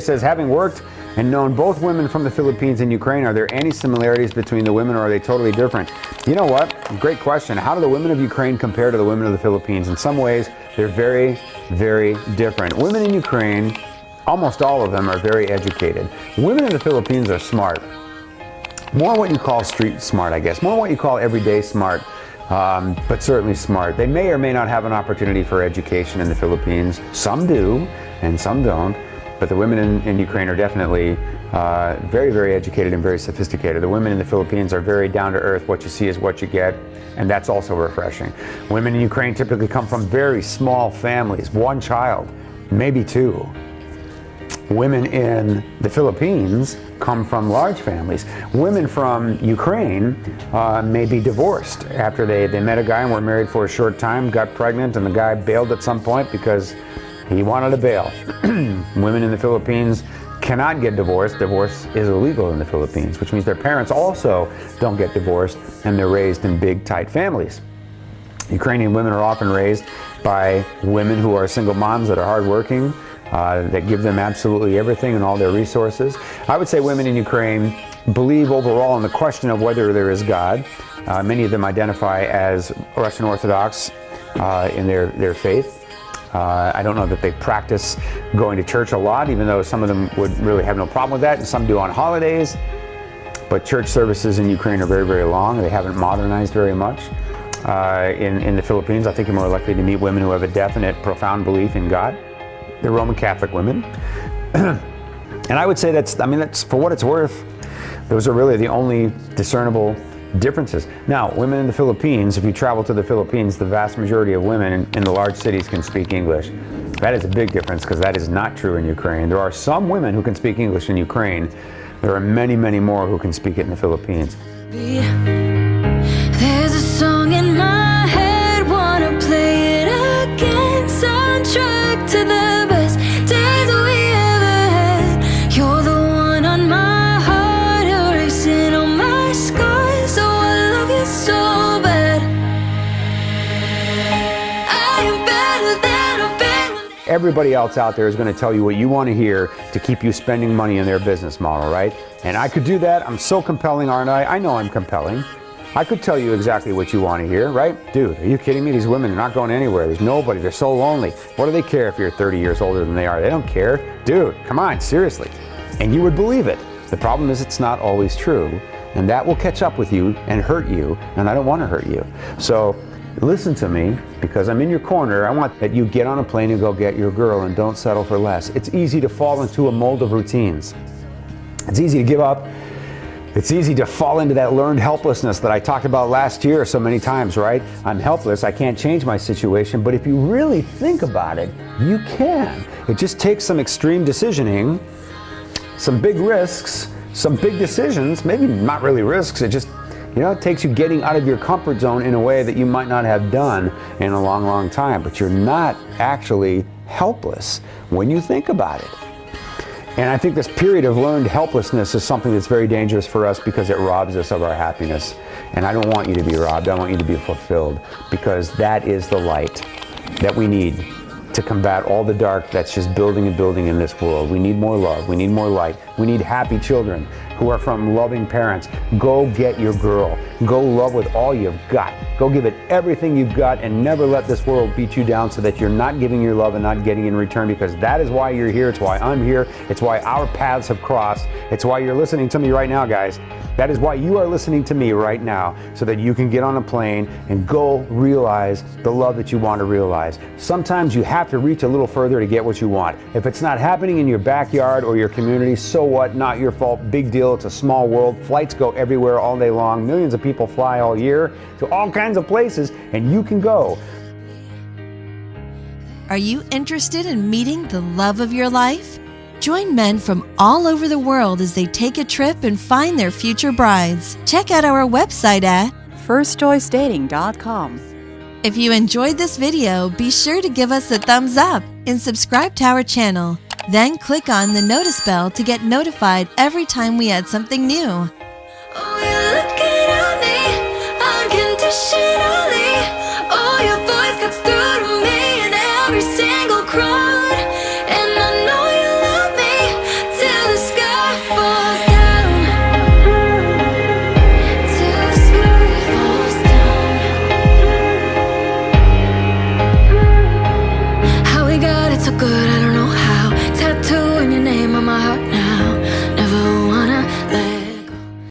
says, having worked and known both women from the Philippines and Ukraine, are there any similarities between the women, or are they totally different? You know what? Great question. How do the women of Ukraine compare to the women of the Philippines? In some ways, they're very, very different. Women in Ukraine, almost all of them, are very educated. Women in the Philippines are smart. More what you call street smart, I guess. More what you call everyday smart, but certainly smart. They may or may not have an opportunity for education in the Philippines. Some do, and some don't. But the women in Ukraine are definitely very, very educated and very sophisticated. The women in the Philippines are very down to earth. What you see is what you get, and that's also refreshing. Women in Ukraine typically come from very small families, one child, maybe two. Women in the Philippines come from large families. Women from Ukraine may be divorced after they met a guy and were married for a short time, got pregnant, and the guy bailed at some point because he wanted to bail. Women in the Philippines cannot get divorced. Divorce is illegal in the Philippines, which means their parents also don't get divorced, and they're raised in big, tight families. Ukrainian women are often raised by women who are single moms that are hardworking, that give them absolutely everything and all their resources. I would say women in Ukraine believe overall in the question of whether there is God. Many of them identify as Russian Orthodox in their faith. I don't know that they practice going to church a lot, even though some of them would really have no problem with that, and some do on holidays. But church services in Ukraine are very, very long. They haven't modernized very much. In the Philippines, I think you're more likely to meet women who have a definite, profound belief in God. They're Roman Catholic women. And I would say that's for what it's worth, those are really the only discernible differences. Now, women in the Philippines, if you travel to the Philippines, the vast majority of women in the large cities can speak English. That is a big difference, because that is not true in Ukraine. There are some women who can speak English in Ukraine. There are many, many more who can speak it in the Philippines. There's a song in my head, wanna play it again, soundtrack to the best days we ever had. You're the one on my heart, erasing all my scars. Oh, I love you so bad. I am better than I've been. Everybody else out there is going to tell you what you want to hear to keep you spending money in their business model, right? And I could do that. I'm so compelling, aren't I? I know I'm compelling. I could tell you exactly what you want to hear, right? Dude, are you kidding me? These women are not going anywhere. There's nobody. They're so lonely. What do they care if you're 30 years older than they are? They don't care. Dude, come on, seriously. And you would believe it. The problem is it's not always true. And that will catch up with you and hurt you. And I don't want to hurt you. So listen to me, because I'm in your corner. I want that you get on a plane and go get your girl, and don't settle for less. It's easy to fall into a mold of routines. It's easy to give up. It's easy to fall into that learned helplessness that I talked about last year so many times, right? I'm helpless, I can't change my situation, but if you really think about it, you can. It just takes some extreme decisioning, some big risks, some big decisions, maybe not really risks, it just, it takes you getting out of your comfort zone in a way that you might not have done in a long, long time, but you're not actually helpless when you think about it. And I think this period of learned helplessness is something that's very dangerous for us, because it robs us of our happiness. And I don't want you to be robbed. I want you to be fulfilled, because that is the light that we need to combat all the dark that's just building and building in this world. We need more love. We need more light. We need happy children who are from loving parents. Go get your girl. Go love with all you've got. Go give it everything you've got, and never let this world beat you down so that you're not giving your love and not getting in return, because that is why you're here. It's why I'm here. It's why our paths have crossed. It's why you're listening to me right now, guys. That is why you are listening to me right now, so that you can get on a plane and go realize the love that you want to realize. Sometimes you have to reach a little further to get what you want. If it's not happening in your backyard or your community, so what? Not your fault. Big deal. It's a small world. Flights go everywhere all day long. Millions of people fly all year to all kinds of places, and you can go. Are you interested in meeting the love of your life? Join men from all over the world as they take a trip and find their future brides. Check out our website at firstchoicedating.com. If you enjoyed this video, be sure to give us a thumbs up and subscribe to our channel. Then click on the notice bell to get notified every time we add something new. Oh, you're looking at me unconditionally.